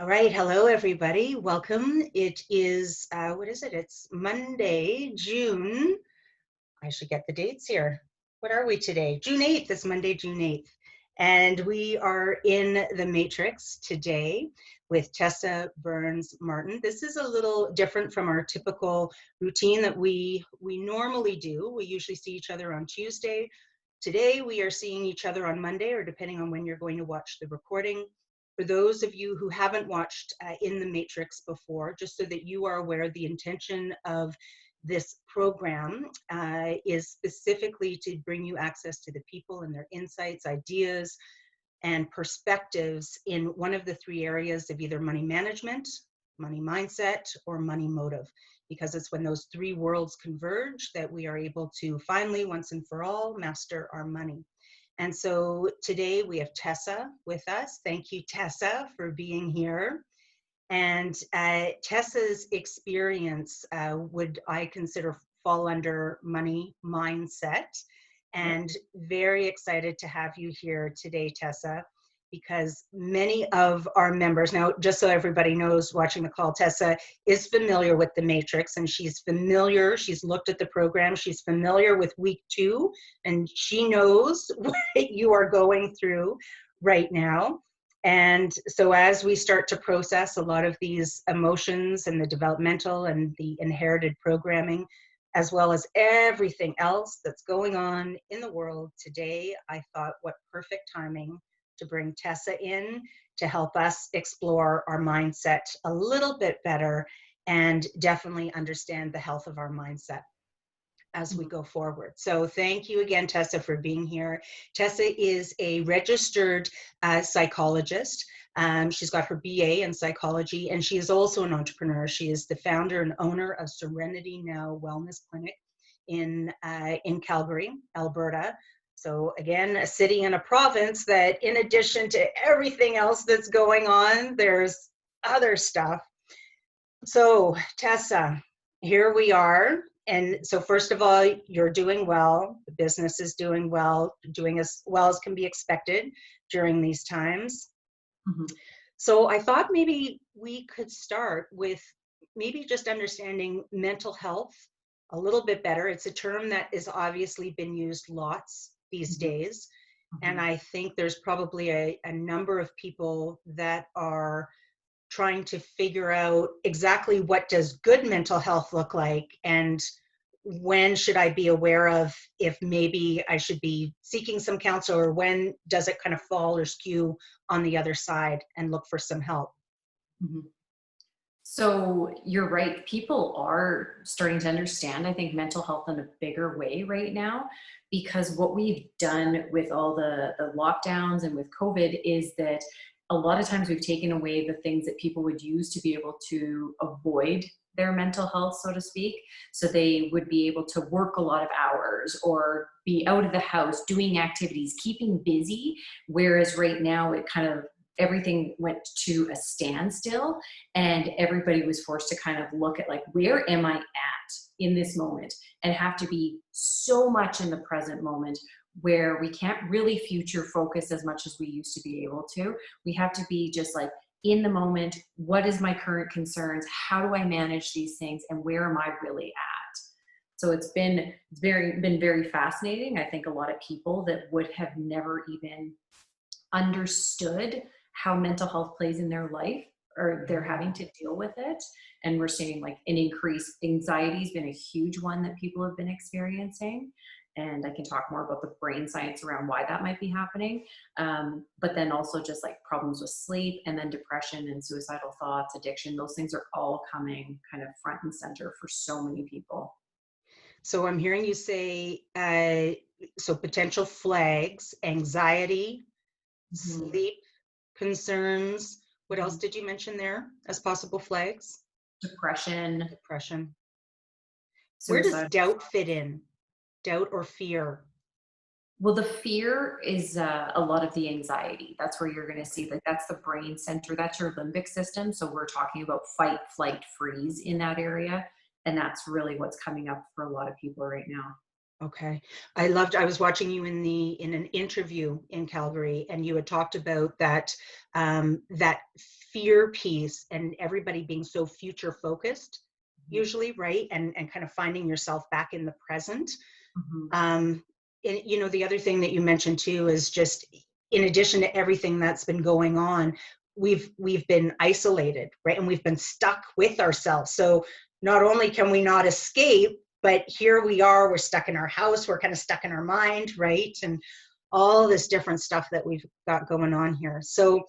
All right. Hello, everybody. Welcome. It is, what is it? It's Monday, June. I should get the dates here. What are we today? June 8th. It's Monday, June 8th. And we are in the Matrix today with Tessa Burns Martin. This is a little different from our typical routine that we normally do. We usually see each other on Tuesday. Today, we are seeing each other on Monday, or depending on when you're going to watch the recording. For those of you who haven't watched In the Matrix before, just so that you are aware, the intention of this program is specifically to bring you access to the people and their insights, ideas, and perspectives in one of the three areas of either money management, money mindset, or money motive, because it's when those three worlds converge that we are able to finally, once and for all, master our money. And so today we have Tessa with us. Thank you, Tessa, for being here. And Tessa's experience would I consider fall under money mindset. And very excited to have you here today, Tessa, because many of our members, now just so everybody knows watching the call, Tessa is familiar with the Matrix, and she's looked at the program, she's familiar with week 2, and she knows what you are going through right now. And so as we start to process a lot of these emotions and the developmental and the inherited programming, as well as everything else that's going on in the world today, I thought what perfect timing to bring Tessa in to help us explore our mindset a little bit better and definitely understand the health of our mindset as we go forward. So thank you again, Tessa, for being here. Tessa is a registered psychologist. She's got her BA in psychology, and she is also an entrepreneur. She is the founder and owner of Serenity Now Wellness Clinic in Calgary, Alberta. So again, a city and a province that, in addition to everything else that's going on, there's other stuff. So Tessa, here we are. And so first of all, you're doing well. The business is doing well, doing as well as can be expected during these times. Mm-hmm. So I thought maybe we could start with maybe just understanding mental health a little bit better. It's a term that has obviously been used lots these days. Mm-hmm. And I think there's probably a number of people that are trying to figure out exactly what does good mental health look like, and when should I be aware of if maybe I should be seeking some counsel, or when does it kind of fall or skew on the other side and look for some help. Mm-hmm. So you're right. People are starting to understand, I think, mental health in a bigger way right now, because what we've done with all the lockdowns and with COVID is that a lot of times we've taken away the things that people would use to be able to avoid their mental health, so to speak. So they would be able to work a lot of hours or be out of the house doing activities, keeping busy. Whereas right now it kind of, everything went to a standstill and everybody was forced to kind of look at, like, where am I at in this moment, and have to be so much in the present moment, where we can't really future focus as much as we used to be able to. We have to be just like in the moment. What is my current concerns? How do I manage these things? And where am I really at? So it's been very fascinating. I think a lot of people that would have never even understood how mental health plays in their life, or they're having to deal with it. And we're seeing like an increase. Anxiety has been a huge one that people have been experiencing. And I can talk more about the brain science around why that might be happening. But then also just like problems with sleep, and then depression and suicidal thoughts, addiction, those things are all coming kind of front and center for so many people. So I'm hearing you say, so potential flags, anxiety, mm-hmm. sleep concerns. What else did you mention there as possible flags? Depression. Where does doubt fit in? Doubt or fear? Well, the fear is a lot of the anxiety. That's where you're going to see that. That's the brain center. That's your limbic system. So we're talking about fight, flight, freeze in that area. And that's really what's coming up for a lot of people right now. Okay. I was watching you in an interview in Calgary, and you had talked about that, that fear piece and everybody being so future focused, Mhm. usually, right? And kind of finding yourself back in the present. Mhm. Um, and, the other thing that you mentioned too is just in addition to everything that's been going on, we've been isolated, right? And we've been stuck with ourselves. So not only can we not escape, but here we are, we're stuck in our house, we're kind of stuck in our mind, right? And all this different stuff that we've got going on here. So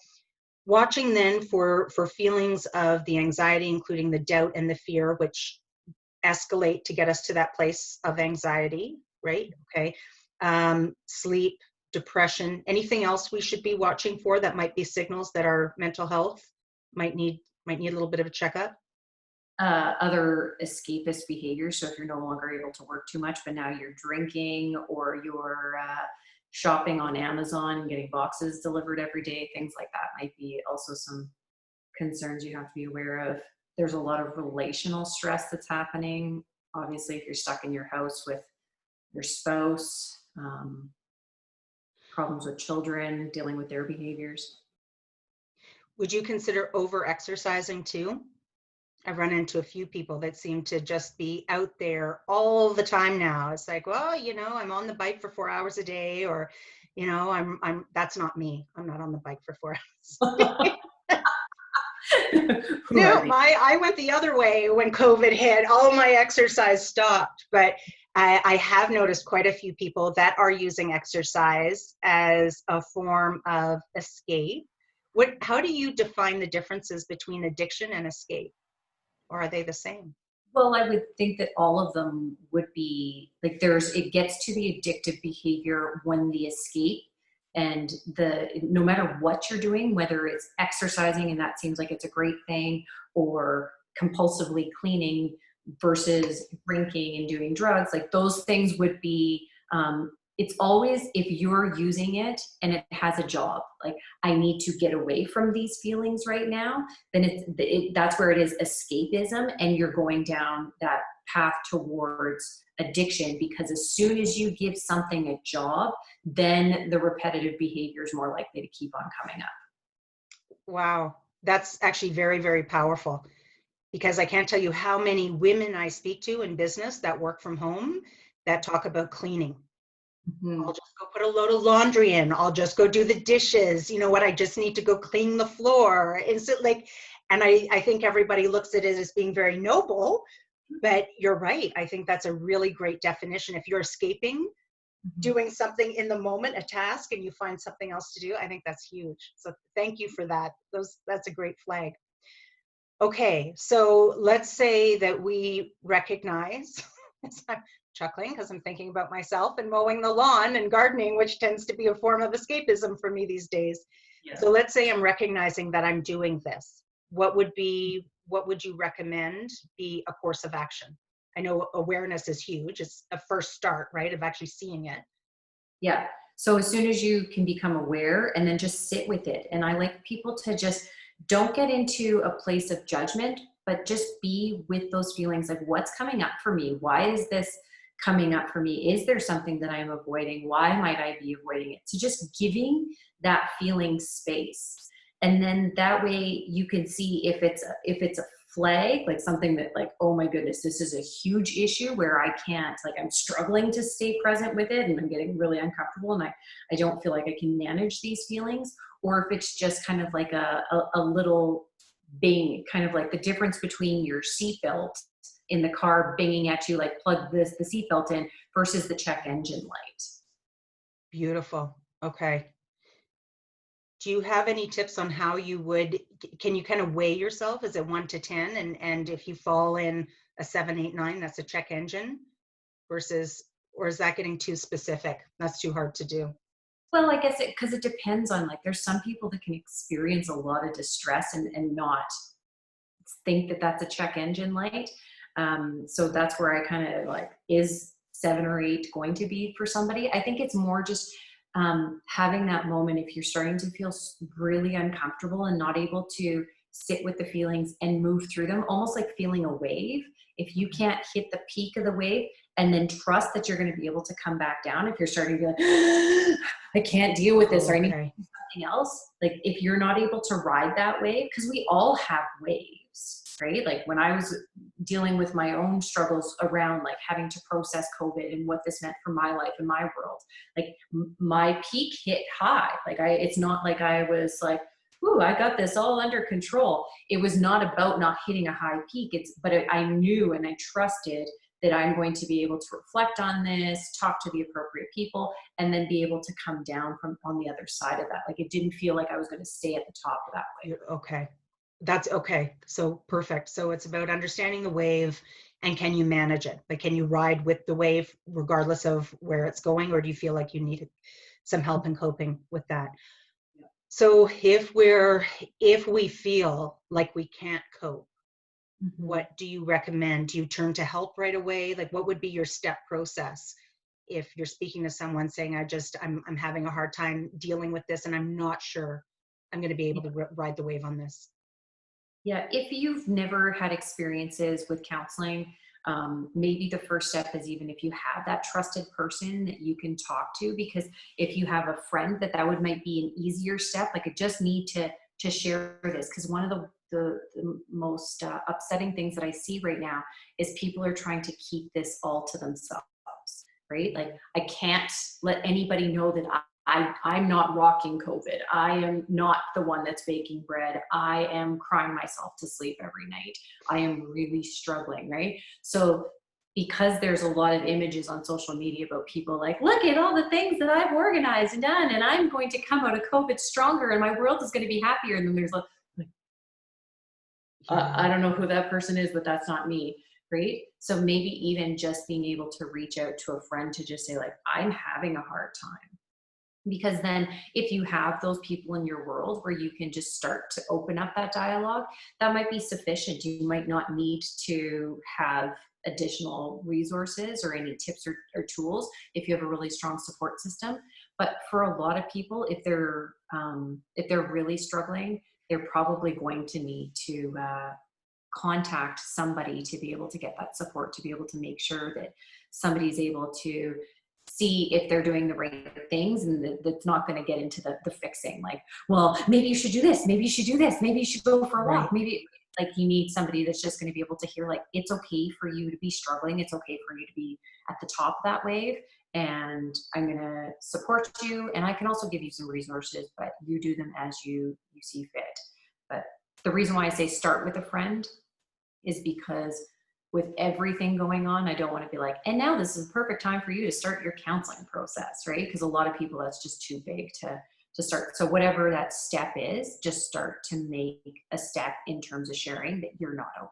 watching then for feelings of the anxiety, including the doubt and the fear, which escalate to get us to that place of anxiety, right? Okay. Sleep, depression, anything else we should be watching for that might be signals that our mental health might need a little bit of a checkup? Other escapist behaviors. So if you're no longer able to work too much, but now you're drinking or you're shopping on Amazon and getting boxes delivered every day, things like that might be also some concerns you have to be aware of. There's a lot of relational stress that's happening. Obviously, if you're stuck in your house with your spouse, problems with children, dealing with their behaviors. Would you consider over exercising too? I've run into a few people that seem to just be out there all the time now. It's like, well, I'm on the bike for 4 hours a day, or, that's not me. I'm not on the bike for 4 hours. Who are No, they? I went the other way when COVID hit. All my exercise stopped, but I have noticed quite a few people that are using exercise as a form of escape. How do you define the differences between addiction and escape, or are they the same? Well, I would think that all of them would be like it gets to the addictive behavior when the escape and no matter what you're doing, whether it's exercising and that seems like it's a great thing, or compulsively cleaning versus drinking and doing drugs, like those things would be, it's always if you're using it and it has a job, like I need to get away from these feelings right now, then that's where it is escapism, and you're going down that path towards addiction, because as soon as you give something a job, then the repetitive behavior is more likely to keep on coming up. Wow, that's actually very, very powerful, because I can't tell you how many women I speak to in business that work from home that talk about cleaning. I'll Mhm. just go put a load of laundry in. I'll just go do the dishes. You know what? I just need to go clean the floor. Is it like, and I think everybody looks at it as being very noble, but you're right. I think that's a really great definition. If you're escaping, Mhm. doing something in the moment, a task, and you find something else to do, I think that's huge. So thank you for that. That's a great flag. Okay, so let's say that we recognize, I'm chuckling because I'm thinking about myself and mowing the lawn and gardening, which tends to be a form of escapism for me these days. Yeah. So let's say I'm recognizing that I'm doing this. What would you recommend be a course of action? I know awareness is huge. It's a first start, right, of actually seeing it. Yeah. So as soon as you can become aware and then just sit with it. And I like people to just don't get into a place of judgment, but just be with those feelings like what's coming up for me? Why is this coming up for me? Is there something that I'm avoiding? Why might I be avoiding it? So just giving that feeling space. And then that way you can see if it's a flag, like something that like, oh my goodness, this is a huge issue where I can't, like I'm struggling to stay present with it and I'm getting really uncomfortable and I don't feel like I can manage these feelings. Or if it's just kind of like a little bing, kind of like the difference between your seatbelt in the car binging at you, like plug the seatbelt in versus the check engine light. Beautiful. Okay. Do you have any tips on how can you kind of weigh yourself? Is it 1 to 10? And if you fall in a 7, 8, 9, that's a check engine versus, or is that getting too specific? That's too hard to do. Well, I guess because it depends on, like, there's some people that can experience a lot of distress and not think that that's a check engine light. So that's where I kind of like, is 7 or 8 going to be for somebody? I think it's more just having that moment if you're starting to feel really uncomfortable and not able to sit with the feelings and move through them, almost like feeling a wave. If you can't hit the peak of the wave and then trust that you're going to be able to come back down, if you're starting to be like, I can't deal with this, Oh, or I need okay. something else, like if you're not able to ride that wave, because we all have waves, right? Like when I was dealing with my own struggles around like having to process COVID and what this meant for my life and my world, like my peak hit high. Like it's not like I was like, ooh, I got this all under control. It was not about not hitting a high peak. But I knew and I trusted that I'm going to be able to reflect on this, talk to the appropriate people, and then be able to come down from on the other side of that. Like it didn't feel like I was going to stay at the top of that wave. Okay. That's okay. So perfect. So it's about understanding the wave and can you manage it? Like, can you ride with the wave regardless of where it's going, or do you feel like you need some help in coping with that? So if we feel like we can't cope, Mm-hmm. what do you recommend? Do you turn to help right away? Like, what would be your step process if you're speaking to someone saying, I'm having a hard time dealing with this and I'm not sure I'm going to be able to ride the wave on this? Yeah, if you've never had experiences with counseling, maybe the first step is even if you have that trusted person that you can talk to, because if you have a friend, that would might be an easier step. Like I just need to share this, because one of the most upsetting things that I see right now is people are trying to keep this all to themselves, right? Like I can't let anybody know that I'm not rocking COVID. I am not the one that's baking bread. I am crying myself to sleep every night. I am really struggling, right? So because there's a lot of images on social media about people like, look at all the things that I've organized and done, and I'm going to come out of COVID stronger and my world is going to be happier. And then there's like, I Yeah. don't know who that person is, but that's not me. Right. So maybe even just being able to reach out to a friend to just say like, I'm having a hard time. Because then if you have those people in your world where you can just start to open up that dialogue, that might be sufficient. You might not need to have additional resources or any tips or tools if you have a really strong support system. But for a lot of people, if they're really struggling, they're probably going to need to contact somebody to be able to get that support, to be able to make sure that somebody's able to see if they're doing the right things, and that's not going to get into the fixing. Like, well, maybe you should do this. Maybe you should do this. Maybe you should go for a walk. Right. Maybe like you need somebody that's just going to be able to hear like, it's okay for you to be struggling. It's okay for you to be at the top of that wave. And I'm going to support you. And I can also give you some resources, but you do them as you see fit. But the reason why I say start with a friend is because with everything going on, I don't want to be like, and now this is the perfect time for you to start your counseling process, right? Because a lot of people, that's just too big to start. So whatever that step is, just start to make a step in terms of sharing that you're not okay.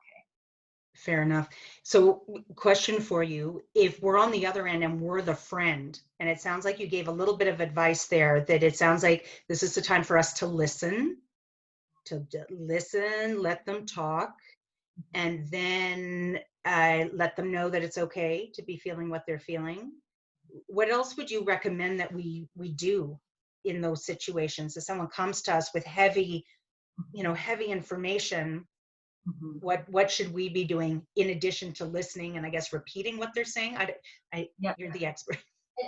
Fair enough. So, question for you, if we're on the other end and we're the friend, and it sounds like you gave a little bit of advice there, that it sounds like this is the time for us to listen, let them talk, and then let them know that it's okay to be feeling what they're feeling. What else would you recommend that we do in those situations? If someone comes to us with heavy information, Mhm. what should we be doing in addition to listening and I guess repeating what they're saying? Yeah. You're the expert.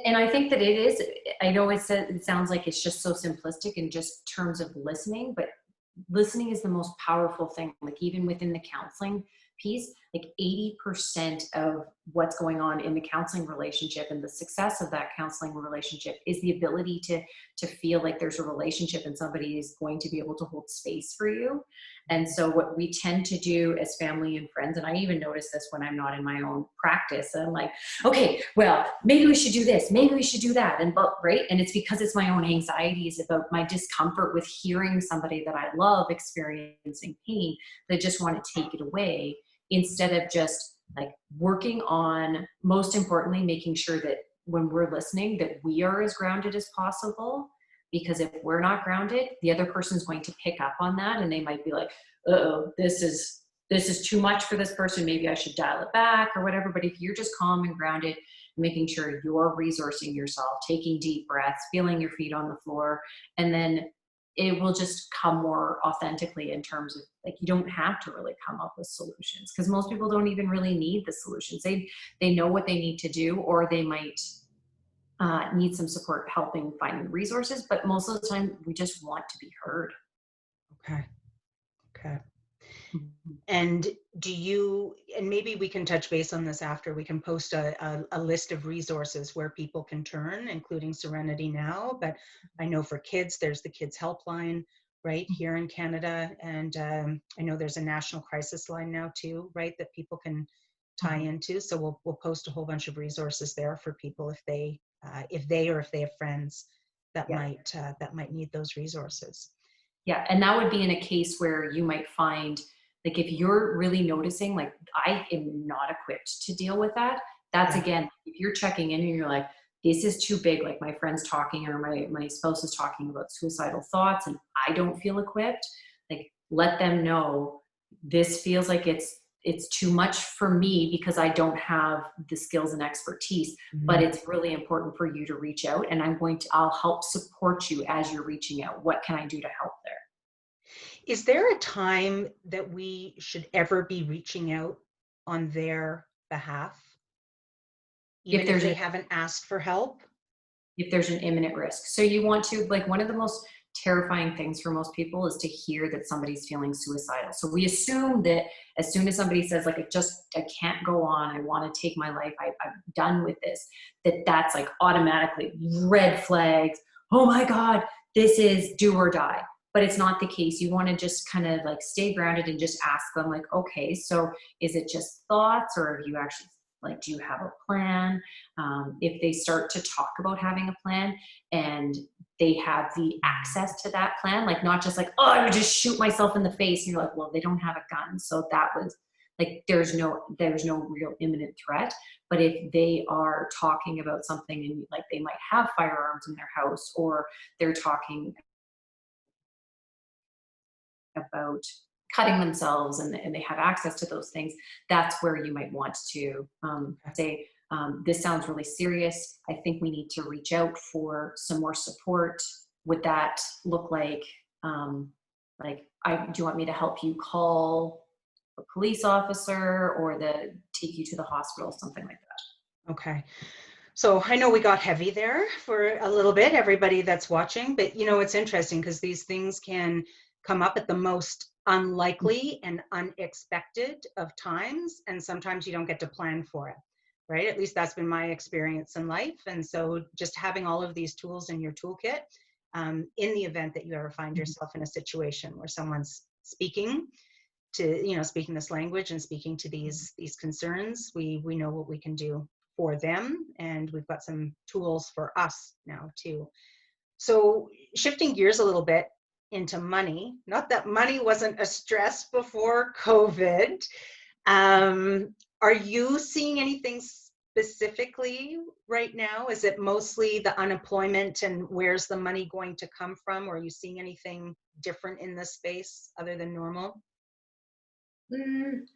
And I think that it is, I know it sounds like it's just so simplistic in just terms of listening, but listening is the most powerful thing. Like even within the counseling piece, like 80% of what's going on in the counseling relationship and the success of that counseling relationship is the ability to feel like there's a relationship and somebody is going to be able to hold space for you. And so what we tend to do as family and friends, and I even notice this when I'm not in my own practice, and I'm like, okay, well, maybe we should do this, maybe we should do that. And but right. And it's because it's my own anxieties about my discomfort with hearing somebody that I love experiencing pain, that I just want to take it away, instead of just like working on, most importantly, making sure that when we're listening, that we are as grounded as possible. Because if we're not grounded, the other person's going to pick up on that, and they might be like, uh-oh, this is too much for this person. Maybe I should dial it back or whatever. But if you're just calm and grounded, making sure you're resourcing yourself, taking deep breaths, feeling your feet on the floor, and then it will just come more authentically in terms of like, you don't have to really come up with solutions because most people don't even really need the solutions. They know what they need to do, or they might need some support helping finding resources, but most of the time we just want to be heard. Okay. Okay. Mhm. And do you, and maybe we can touch base on this after, we can post a list of resources where people can turn, including Serenity Now. But I know for kids, there's the Kids Helpline right here in Canada. And I know there's a national crisis line now too, right, that people can tie Mhm. into. So we'll post a whole bunch of resources there for people if they or if they have friends Yeah. that might need those resources. Yeah. And that would be in a case where you might find, like, if you're really noticing, like, I am not equipped to deal with that. That's Yeah. again, if you're checking in and you're like, this is too big, like my friend's talking or my spouse is talking about suicidal thoughts and I don't feel equipped, like, let them know this feels like it's too much for me because I don't have the skills and expertise, but Mhm. it's really important for you to reach out and I'll help support you as you're reaching out. What can I do to help there? Is there a time that we should ever be reaching out on their behalf, If even if there's they an haven't asked for help? if there's an imminent risk. So you want to, like, one of the most terrifying things for most people is to hear that somebody's feeling suicidal. So we assume that as soon as somebody says, like, I can't go on, I want to take my life, I'm done with this, that's like automatically red flags. Oh my God, this is do or die. But it's not the case. You want to just kind of like stay grounded and just ask them, like, okay, so is it just thoughts, or have you actually, like, do you have a plan? If they start to talk about having a plan and they have the access to that plan, like, not just like, oh, I would just shoot myself in the face. And you're like, well, they don't have a gun. So that was like, there's no real imminent threat. But if they are talking about something and like they might have firearms in their house, or they're talking about cutting themselves and they have access to those things, that's where you might want to Okay. say, this sounds really serious. I think we need to reach out for some more support. Would that look like, do you want me to help you call a police officer or take you to the hospital, something like that? Okay. So I know we got heavy there for a little bit, everybody that's watching, but it's interesting because these things can come up at the most unlikely and unexpected of times, and sometimes you don't get to plan for it, right? At least that's been my experience in life. And so just having all of these tools in your toolkit, in the event that you ever find Mhm. yourself in a situation where someone's speaking this language and speaking to these concerns, we know what we can do for them, and we've got some tools for us now too. So shifting gears a little bit into money, not that money wasn't a stress before COVID. Are you seeing anything specifically right now? Is it mostly the unemployment and where's the money going to come from? Or are you seeing anything different in this space other than normal? Mm,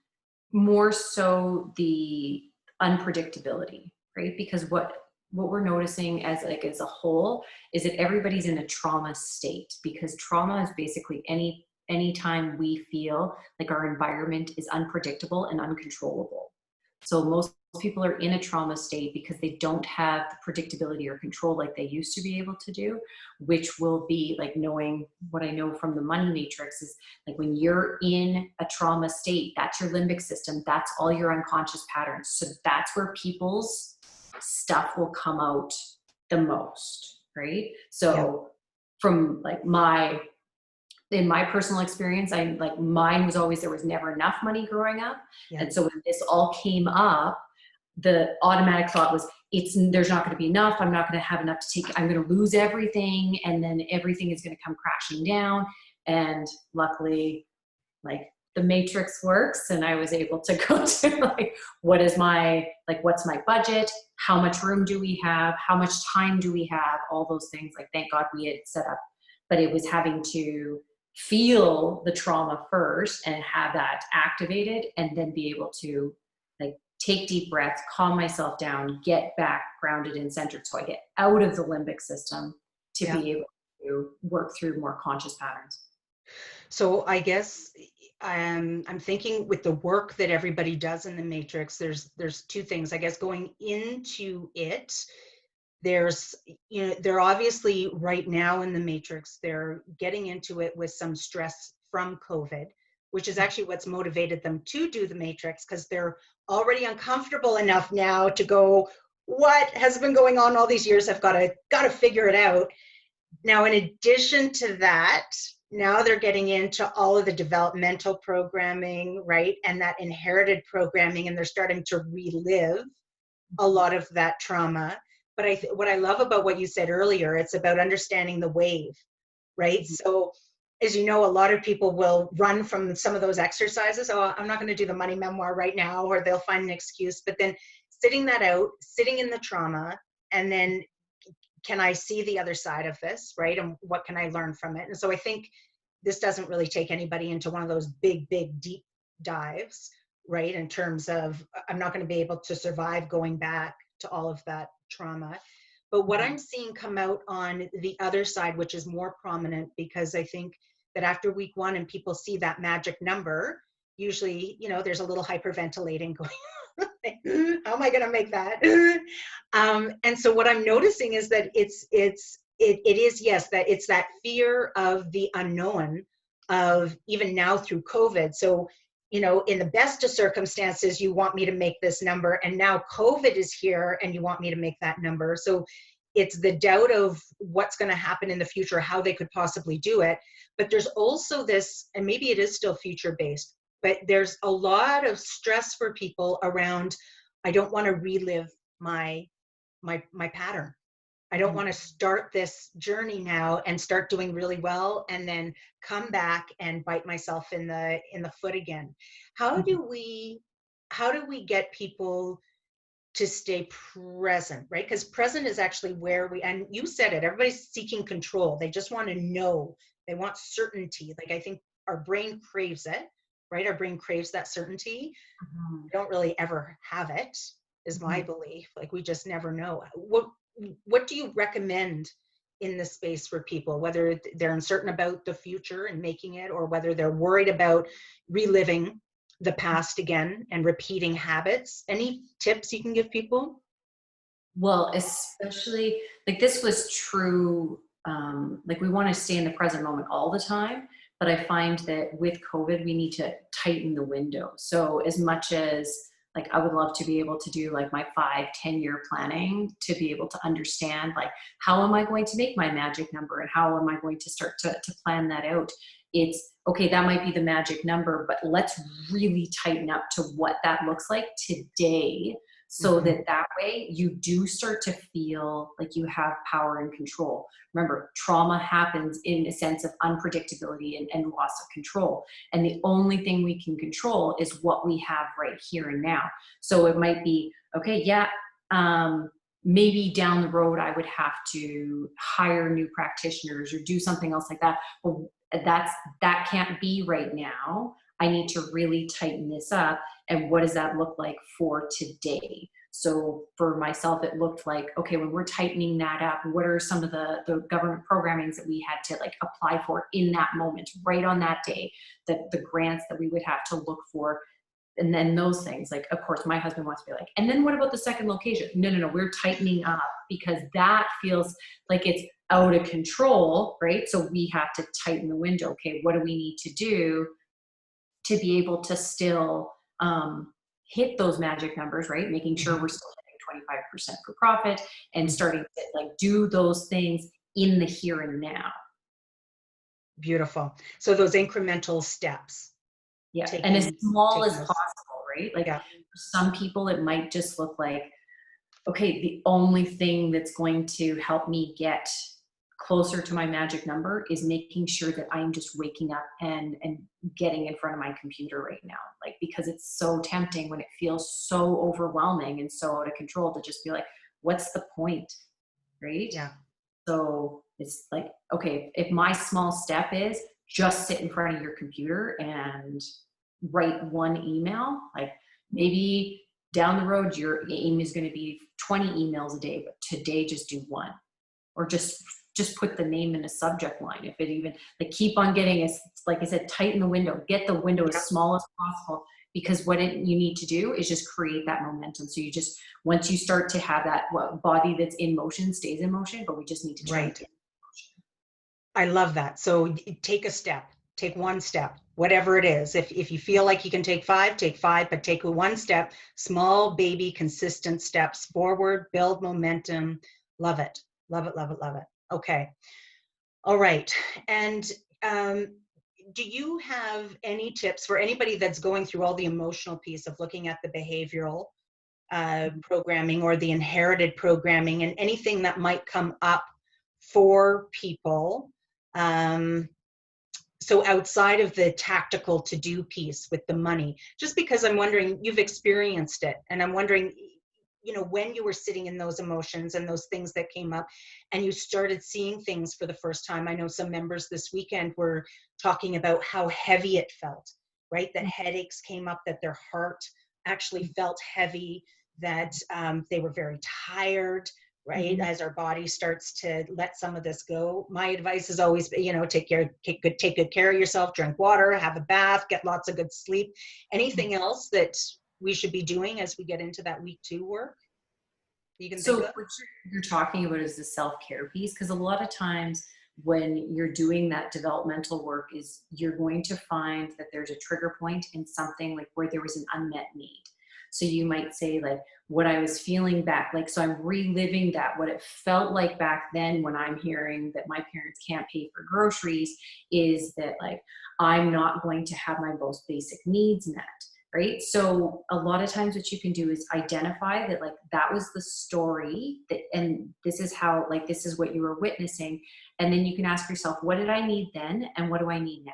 More so the unpredictability, right? Because what we're noticing as a whole is that everybody's in a trauma state, because trauma is basically any time we feel like our environment is unpredictable and uncontrollable. So most people are in a trauma state because they don't have the predictability or control like they used to be able to do, which will be like, knowing what I know from the money matrix is, like, when you're in a trauma state, that's your limbic system, that's all your unconscious patterns. So that's where people's stuff will come out the most, right? Yep. So from like in my personal experience, I like, mine was always, there was never enough money growing up. Yep. And so when this all came up, the automatic thought was, there's not going to be enough. I'm not going to have enough to take, I'm going to lose everything. And then everything is going to come crashing down. And luckily, like, the matrix works and I was able to go to like, what's my budget? How much room do we have? How much time do we have? All those things. Like, thank God we had set up, but it was having to feel the trauma first and have that activated and then be able to, like, take deep breaths, calm myself down, get back grounded and centered so I get out of the limbic system to Yep. be able to work through more conscious patterns. So I guess I'm thinking with the work that everybody does in the matrix, there's two things. I guess going into it, there's, they're obviously right now in the matrix, they're getting into it with some stress from COVID, which is actually what's motivated them to do the matrix, because they're already uncomfortable enough now to go, what has been going on all these years? I've got to figure it out. Now, in addition to that, now they're getting into all of the developmental programming, right? And that inherited programming, and they're starting to relive a lot of that trauma. But what I love about what you said earlier, it's about understanding the wave, right? Mhm. So, as you know, a lot of people will run from some of those exercises. Oh, I'm not going to do the money memoir right now, or they'll find an excuse. But then sitting that out, sitting in the trauma, and then can I see the other side of this, right? And what can I learn from it? And so I think this doesn't really take anybody into one of those big, big, deep dives, right? In terms of, I'm not going to be able to survive going back to all of that trauma. But what I'm seeing come out on the other side, which is more prominent, because I think that after week one and people see that magic number, usually, there's a little hyperventilating going on. How am I going to make that? And so what I'm noticing is that it is, yes, that it's that fear of the unknown, of even now through COVID. So, in the best of circumstances, you want me to make this number, and now COVID is here and you want me to make that number. So it's the doubt of what's going to happen in the future, how they could possibly do it. But there's also this, and maybe it is still future based, but there's a lot of stress for people around, I don't want to relive my pattern. I don't Mhm. want to start this journey now and start doing really well and then come back and bite myself in the foot again. How Mhm. do we get people to stay present, right? Because present is actually where and you said it, everybody's seeking control. They just want to know. They want certainty. Like, I think our brain craves it, right? Our brain craves that certainty. Mhm. We don't really ever have it, is my Mhm. belief. Like, we just never know. What do you recommend in this space for people, whether they're uncertain about the future and making it, or whether they're worried about reliving the past again and repeating habits? Any tips you can give people? Well, especially like this was true. Like we want to stay in the present moment all the time, but I find that with COVID, we need to tighten the window. So as much as like I would love to be able to do like my 5, 10 year planning to be able to understand like how am I going to make my magic number and how am I going to start to plan that out. It's okay, that might be the magic number, but let's really tighten up to what that looks like today so Mhm. that way you do start to feel like you have power and control. Remember, trauma happens in a sense of unpredictability and loss of control. And the only thing we can control is what we have right here and now. So it might be, okay, yeah, maybe down the road I would have to hire new practitioners or do something else like that. But that can't be right now. I need to really tighten this up. And what does that look like for today? So for myself, it looked like, okay, when we're tightening that up, what are some of the government programmings that we had to like apply for in that moment, right on that day, the grants that we would have to look for. And then those things, like, of course, my husband wants to be like, and then what about the second location? No, no, no, we're tightening up because that feels like it's out of control, right? So we have to tighten the window. Okay, what do we need to do to be able to still hit those magic numbers, right? Making sure Mhm. we're still hitting 25% for profit and Mhm. starting to like do those things in the here and now. Beautiful. So those incremental steps, Yeah. And as taking small as taking those. possible, right? Like Yeah. for some people, it might just look like, okay, the only thing that's going to help me get closer to my magic number is making sure that I'm just waking up and getting in front of my computer right now. Like, because it's so tempting when it feels so overwhelming and so out of control to just be like, what's the point? Right. Yeah. So it's like, okay, if my small step is just sit in front of your computer and write one email, like maybe down the road, your aim is going to be 20 emails a day, but today just do one or just just put the name in a subject line. If it even, like, keep on getting, as like I said, tighten the window, get the window as Yep. small as possible, because what you need to do is just create that momentum. So you just, once you start to have that, body that's in motion stays in motion, but we just need to turn it Right. in. I love that. So take a step, take one step, whatever it is. If you feel like you can take five, but take one step, small, baby, consistent steps forward, build momentum. Love it. Love it, love it, love it. Okay. All right. And do you have any tips for anybody that's going through all the emotional piece of looking at the behavioral programming or the inherited programming and anything that might come up for people? Um, so outside of the tactical to-do piece with the money, just because I'm wondering, you've experienced it, and I'm wondering, when you were sitting in those emotions and those things that came up and you started seeing things for the first time. I know some members this weekend were talking about how heavy it felt, right? That headaches came up, that their heart actually felt heavy, that they were very tired, right? As our body starts to let some of this go. My advice is always, take good care of yourself, drink water, have a bath, get lots of good sleep. Anything else that we should be doing as we get into that week 2 work you can So think of? what you're talking about is the self-care piece, because a lot of times when you're doing that developmental work is you're going to find that there's a trigger point in something, like where there was an unmet need. So you might say, like, what I was feeling back, like, so I'm reliving that, what it felt like back then when I'm hearing that my parents can't pay for groceries, is that, like, I'm not going to have my most basic needs met. Right. So a lot of times what you can do is identify that, like, that was the story that, and this is how, like, this is what you were witnessing. And then you can ask yourself, what did I need then? And what do I need now?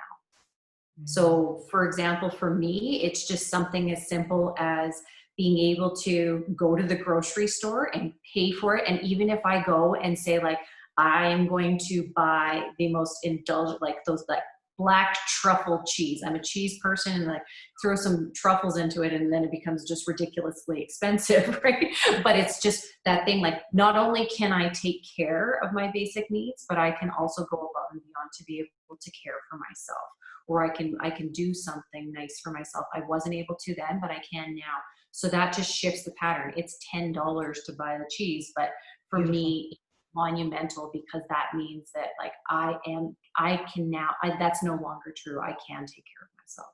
So for example, for me, it's just something as simple as being able to go to the grocery store and pay for it. And even if I go and say, like, I'm going to buy the most indulgent, like those, like, black truffle cheese. I'm a cheese person, and, like, throw some truffles into it, and then it becomes just ridiculously expensive, right? But it's just that thing, like, not only can I take care of my basic needs, but I can also go above and beyond to be able to care for myself. Or I can do something nice for myself. I wasn't able to then, but I can now. So that just shifts the pattern. It's $10 to buy the cheese, but for Beautiful. me, monumental, because that means that, like, that's no longer true. I can take care of myself.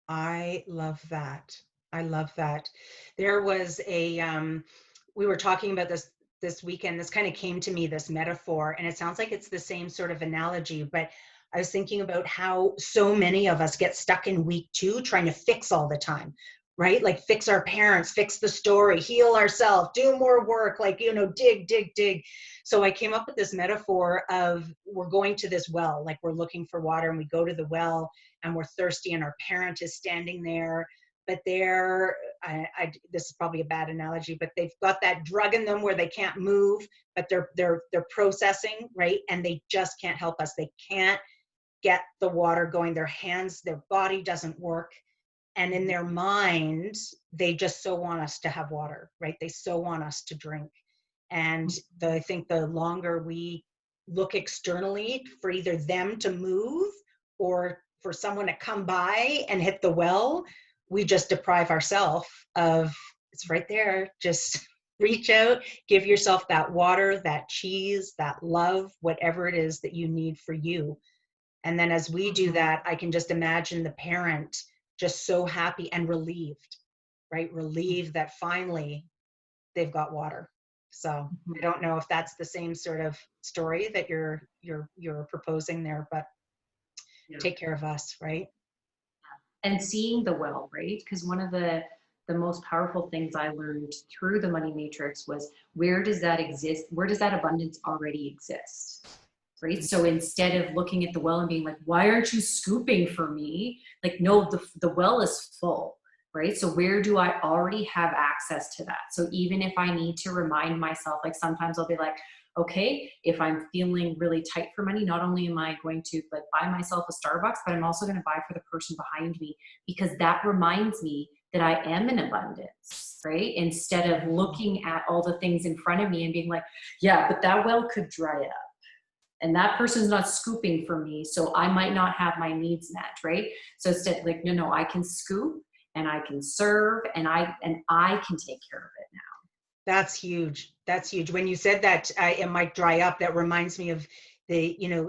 I love that. I love that. There was we were talking about this weekend. This kind of came to me, this metaphor, and it sounds like it's the same sort of analogy, but I was thinking about how so many of us get stuck in week 2 trying to fix all the time, right? Like, fix our parents, fix the story, heal ourselves, do more work, like, dig, dig, dig. So I came up with this metaphor of, we're going to this well, like, we're looking for water, and we go to the well and we're thirsty, and our parent is standing there, but this is probably a bad analogy, but they've got that drug in them where they can't move, but they're processing, right? And they just can't help us. They can't get the water going. Their body doesn't work. And in their mind, they just so want us to have water, right? They so want us to drink. And I think the longer we look externally for either them to move or for someone to come by and hit the well, we just deprive ourselves of, it's right there. Just reach out, give yourself that water, that cheese, that love, whatever it is that you need for you. And then as we do that, I can just imagine the parent just so happy and relieved, right? Relieved that finally they've got water. So I don't know if that's the same sort of story that you're proposing there, but Yeah. take care of us, right? And seeing the well, right? Because one of the most powerful things I learned through the money matrix was, where does that exist? Where does that abundance already exist? Right? So instead of looking at the well and being like, why aren't you scooping for me? Like, no, the well is full, right? So where do I already have access to that? So even if I need to remind myself, like, sometimes I'll be like, okay, if I'm feeling really tight for money, not only am I going to, like, buy myself a Starbucks, but I'm also going to buy for the person behind me, because that reminds me that I am in abundance, right? Instead of looking at all the things in front of me and being like, yeah, but that well could dry up. and that person's not scooping for me, so I might not have my needs met, right? So instead, like, no, I can scoop and I can serve and I can take care of it now. That's huge. That's huge. When you said that it might dry up, that reminds me of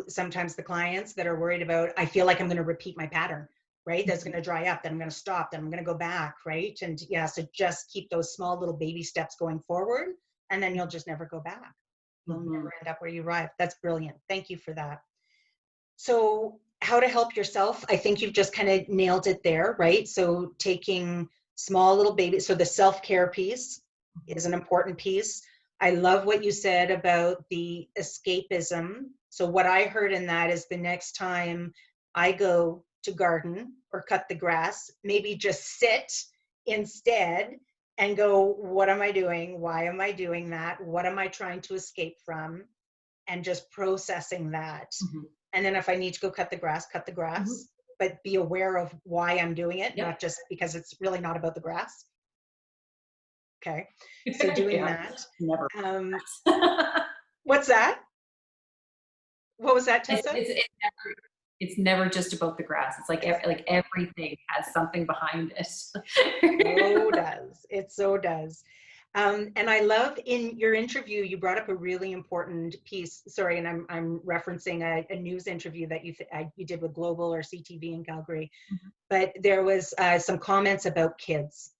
sometimes the clients that are worried about, I feel like I'm going to repeat my pattern, right? That's going to dry up, then I'm going to stop, then I'm going to go back, right? And yeah, so just keep those small little baby steps going forward, and then you'll just never go back. You'll never end up where you arrived. That's brilliant. Thank you for that. So how to help yourself, I think you've just kind of nailed it there, right? So taking small little babies, so the self-care piece is an important piece. I love what you said about the escapism. So what I heard in that is the next time I go to garden or cut the grass, maybe just sit instead and go, what am I doing? Why am I doing that? What am I trying to escape from? And just processing that. And then if I need to go cut the grass, but be aware of why I'm doing it, not just because it's really not about the grass. Okay. So doing that. Never. What's that? What was that, Tessa? It's never just about the grass. It's like everything has something behind it. So does. It so does. And I love in your interview, you brought up a really important piece. Sorry, and I'm referencing a news interview that you did with Global or CTV in Calgary. But there was some comments about kids.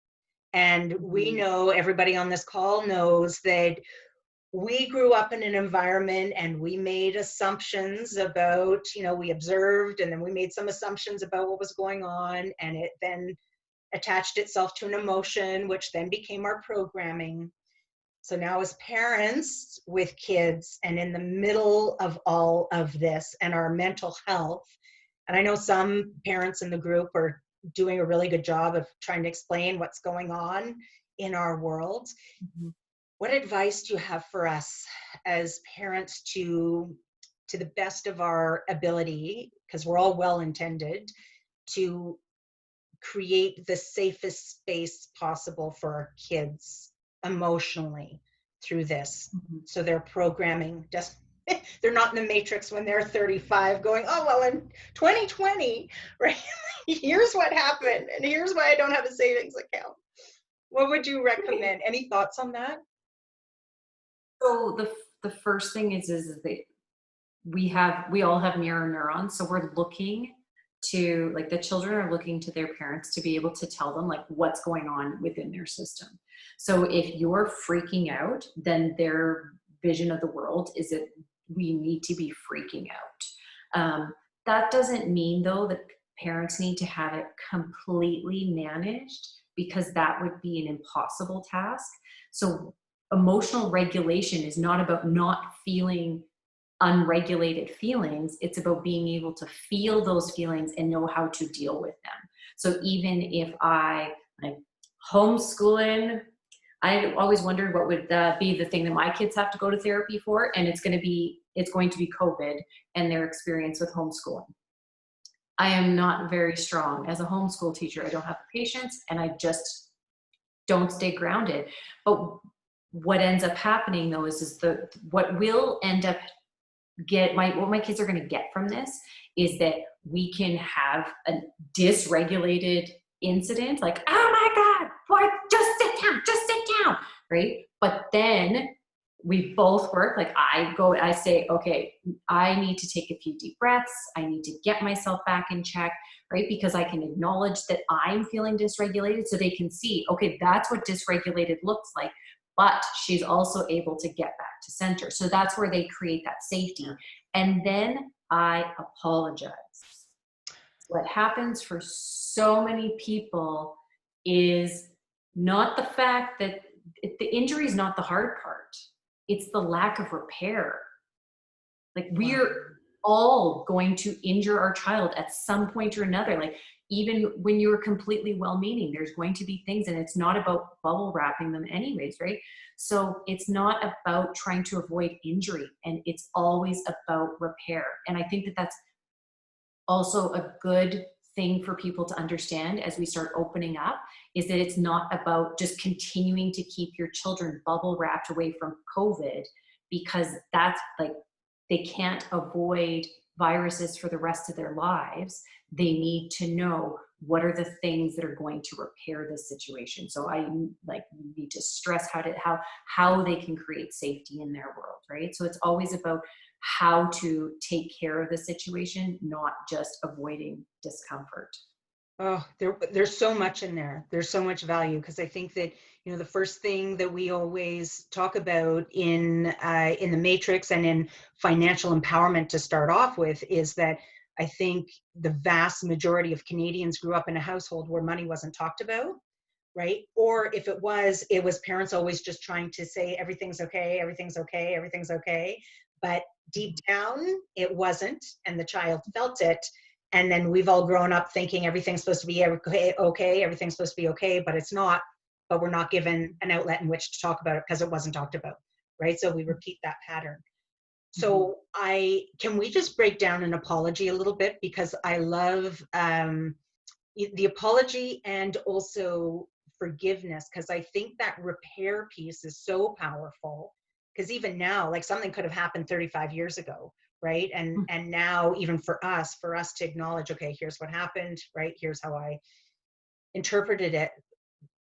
And we know, everybody on this call knows that we grew up in an environment and we made assumptions about, we observed, and then we made some assumptions about what was going on, and it then attached itself to an emotion, which then became our programming. So now as parents with kids and in the middle of all of this and our mental health, and I know some parents in the group are doing a really good job of trying to explain what's going on in our world. What advice do you have for us as parents to the best of our ability, because we're all well-intended, to create the safest space possible for our kids emotionally through this? So they're programming, just they're not in the matrix when they're 35 going, oh, well, in 2020, right? Here's what happened, and here's why I don't have a savings account. What would you recommend? Any thoughts on that? So the first thing is that we all have mirror neurons. So we're looking to, like, the children are looking to their parents to be able to tell them like what's going on within their system. So if you're freaking out, then their vision of the world is that we need to be freaking out. That doesn't mean though that parents need to have it completely managed, because that would be an impossible task. So emotional regulation is not about not feeling unregulated feelings. It's about being able to feel those feelings and know how to deal with them. So even if I'm homeschooling, I always wondered what would be the thing that my kids have to go to therapy for, and it's going to be COVID and their experience with homeschooling. I am not very strong as a homeschool teacher. I don't have the patience, and I just don't stay grounded. But what ends up happening though is what will end up what my kids are going to get from this is that we can have a dysregulated incident, like, oh my God, boy, just sit down, right? But then we both work, like I say, okay, I need to take a few deep breaths. I need to get myself back in check, right? Because I can acknowledge that I'm feeling dysregulated, so they can see, okay, that's what dysregulated looks like. But she's also able to get back to center. So that's where they create that safety. And then I apologize. What happens for so many people is not the fact that the injury is not the hard part. It's the lack of repair. Like, we're all going to injure our child at some point or another. Like, even when you're completely well-meaning, there's going to be things, and it's not about bubble wrapping them anyways, right? So it's not about trying to avoid injury, and it's always about repair. And I think that that's also a good thing for people to understand as we start opening up, is that it's not about just continuing to keep your children bubble wrapped away from COVID, because that's like, they can't avoid viruses for the rest of their lives. They need to know what are the things that are going to repair this situation. So I like need to stress how they can create safety in their world, right? So it's always about how to take care of the situation, not just avoiding discomfort. Oh, there's so much in there. There's so much value because I think that, the first thing that we always talk about in the matrix and in financial empowerment to start off with is that I think the vast majority of Canadians grew up in a household where money wasn't talked about, right? Or if it was parents always just trying to say everything's okay, everything's okay, everything's okay. But deep down, it wasn't, and the child felt it. And then we've all grown up thinking everything's supposed to be okay, everything's supposed to be okay, but it's not. But we're not given an outlet in which to talk about it because it wasn't talked about, right? So we repeat that pattern. Mhm. So can we just break down an apology a little bit because I love the apology and also forgiveness because I think that repair piece is so powerful because even now like something could have happened 35 years ago, right? And now even for us to acknowledge, okay, here's what happened, right? Here's how I interpreted it.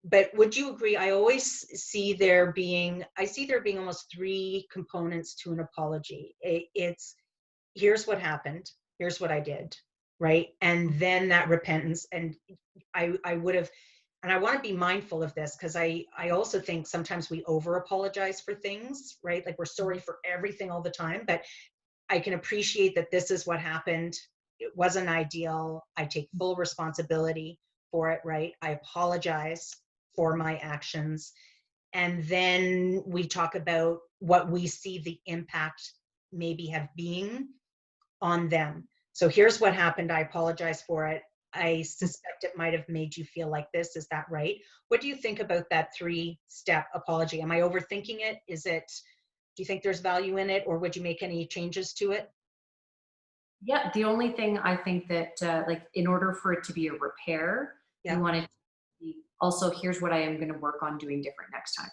But would you agree, I see there being almost three components to an apology. It's here's what happened, here's what I did, right? And then that repentance. And I would have, and I want to be mindful of this because I also think sometimes we over apologize for things, right? Like we're sorry for everything all the time, but I can appreciate that this is what happened. It wasn't ideal. I take full responsibility for it, right? I apologize for my actions. And then we talk about what we see the impact maybe have been on them. So here's what happened. I apologize for it. I suspect it might have made you feel like this. Is that right? What do you think about that 3-step apology? Am I overthinking it? Do you think there's value in it or would you make any changes to it? Yeah, the only thing I think that, like, in order for it to be a repair, you Yeah, want it to be also, here's what I am going to work on doing different next time.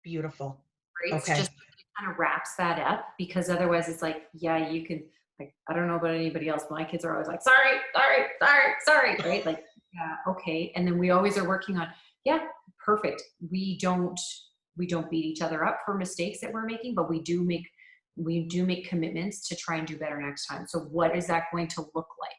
beautiful. Right? It's Okay. just it kind of wraps that up because otherwise it's like, yeah, you can, like, I don't know about anybody else, but my kids are always like, sorry, sorry, sorry, sorry, right? Like, yeah, okay. And then we always are working on, yeah, perfect. We don't beat each other up for mistakes that we're making, but we do make commitments to try and do better next time. So what is that going to look like?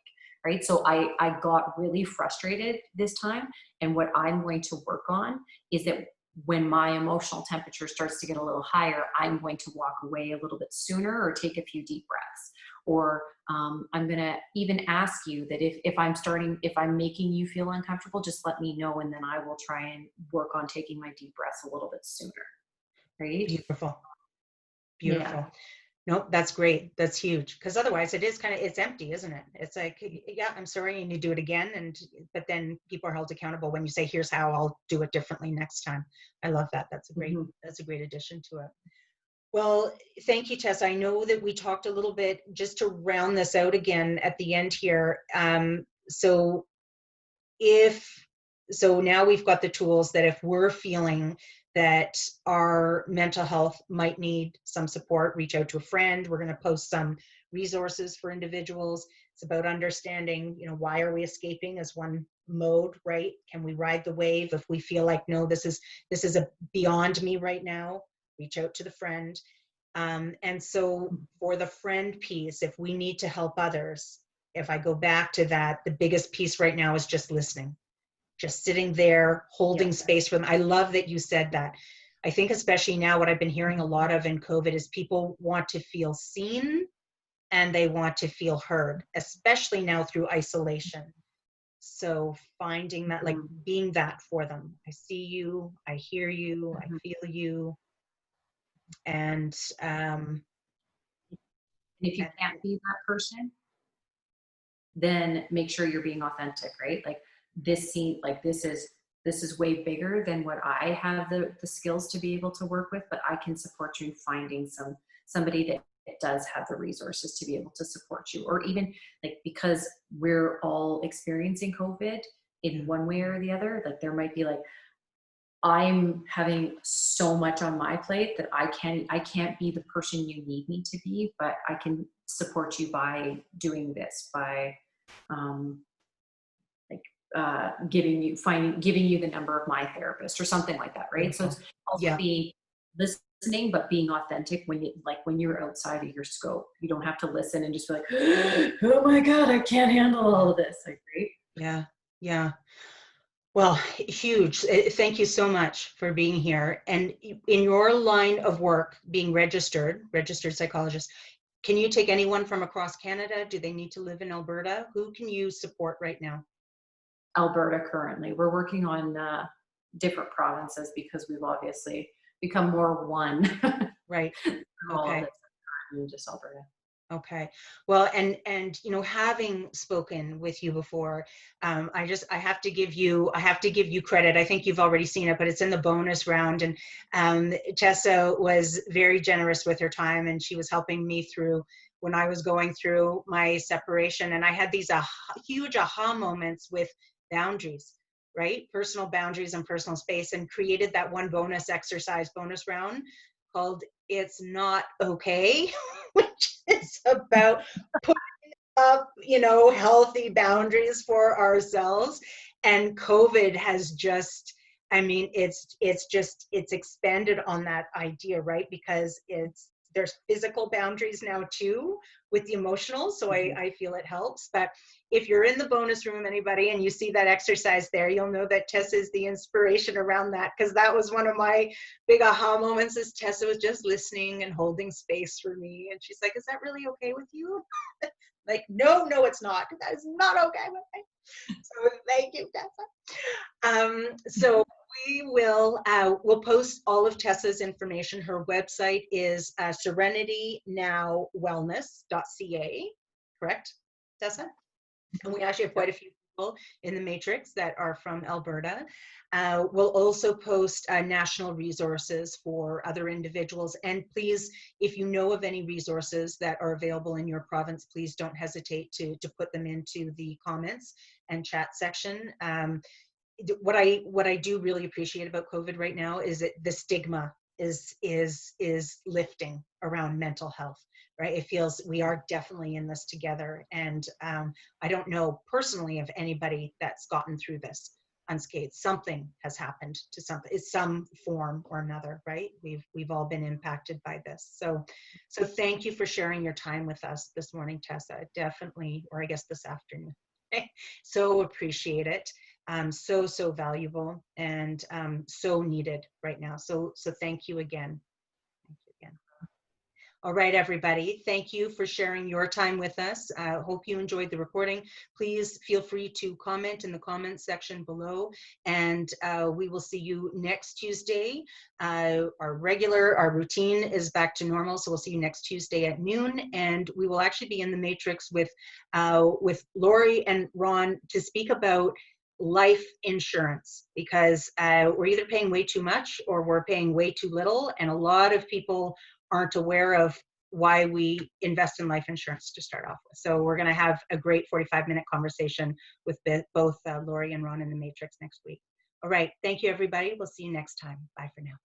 Right. So I got really frustrated this time. And what I'm going to work on is that when my emotional temperature starts to get a little higher, I'm going to walk away a little bit sooner or take a few deep breaths. Or I'm going to even ask you that if I'm making you feel uncomfortable, just let me know. And then I will try and work on taking my deep breaths a little bit sooner. Right. Beautiful. Yeah. Beautiful. Nope, that's great. That's huge. Because otherwise it is it's empty, isn't it? It's like, yeah, I'm sorry, and you do it again. But then people are held accountable when you say, here's how I'll do it differently next time. I love that. Mhm. That's a great addition to it. Well, thank you, Tess. I know that we talked a little bit just to round this out again at the end here. If so now we've got the tools that if we're feeling that our mental health might need some support, reach out to a friend. We're going to post some resources for individuals. It's about understanding, why are we escaping as one mode, right? Can we ride the wave? If we feel like, no, this is a beyond me right now, reach out to the friend. And so for the friend piece, if we need to help others, if I go back to that, the biggest piece right now is just listening, just sitting there, Yeah. holding space for them. I love that you said that. I think especially now what I've been hearing a lot of in COVID is people want to feel seen and they want to feel heard, especially now through isolation. So finding that, like Mhm. being that for them. I see you, I hear you, I Mhm. feel you. And, And if you and can't be that person, then make sure you're being authentic, right? Like, this is way bigger than what I have the skills to be able to work with, but I can support you in finding somebody that does have the resources to be able to support you. Or even, like, because we're all experiencing COVID in one way or the other, like there might be like, I'm having so much on my plate that I can't be the person you need me to be, but I can support you by doing this, by um, like giving you the number of my therapist or something like that, right? So Beautiful. it's also Yeah. be listening, but being authentic when you're outside of your scope. You don't have to listen and just be like, oh my God, I can't handle all of this. Like, right? Yeah. Yeah. Well, huge. Thank you so much for being here. And in your line of work, being registered psychologist, can you take anyone from across Canada? Do they need to live in Alberta? Who can you support right now? Alberta currently. We're working on different provinces because we've obviously become more one Right. through all of Okay. this than just Alberta. Okay. Well, and having spoken with you before, I have to give you credit. I think you've already seen it, but it's in the bonus round. And Tessa was very generous with her time, and she was helping me through when I was going through my separation. And I had these huge aha moments with boundaries, right? Personal boundaries and personal space, and created that one bonus round called "It's Not Okay," which is about putting up, healthy boundaries for ourselves. And COVID has just, I mean, it's expanded on that idea, right? Because there's physical boundaries now too with the emotional. So Mhm. I feel it helps. But if you're in the bonus room, anybody, and you see that exercise there, you'll know that Tessa is the inspiration around that, because that was one of my big aha moments. Is Tessa was just listening and holding space for me. And she's like, is that really okay with you? Like, no, it's not. That is not okay with me. So thank you, Tessa. So we'll post all of Tessa's information. Her website is serenitynowwellness.ca, correct, Tessa? And we actually have quite a few people in the matrix that are from Alberta. We'll also post national resources for other individuals. And please, if you know of any resources that are available in your province, please don't hesitate to put them into the comments and chat section. What I do really appreciate about COVID right now is that the stigma is lifting around mental health, right? It feels we are definitely in this together. And I don't know personally of anybody that's gotten through this unscathed. Something has happened to something, it's some form or another, right? We've all been impacted by this. So thank you for sharing your time with us this morning, Tessa. Definitely, or I guess this afternoon. So appreciate it. So valuable, and so needed right now. So thank you again. Thank you again. All right, everybody. Thank you for sharing your time with us. Hope you enjoyed the recording. Please feel free to comment in the comments section below, and we will see you next Tuesday. Our routine is back to normal, so we'll see you next Tuesday at noon, and we will actually be in the matrix with Lori and Ron to speak about life insurance, because we're either paying way too much or we're paying way too little, and a lot of people aren't aware of why we invest in life insurance to start off with. So we're going to have a great 45-minute conversation with both Lori and Ron in the Matrix next week. All right. Thank you, everybody. We'll see you next time. Bye for now.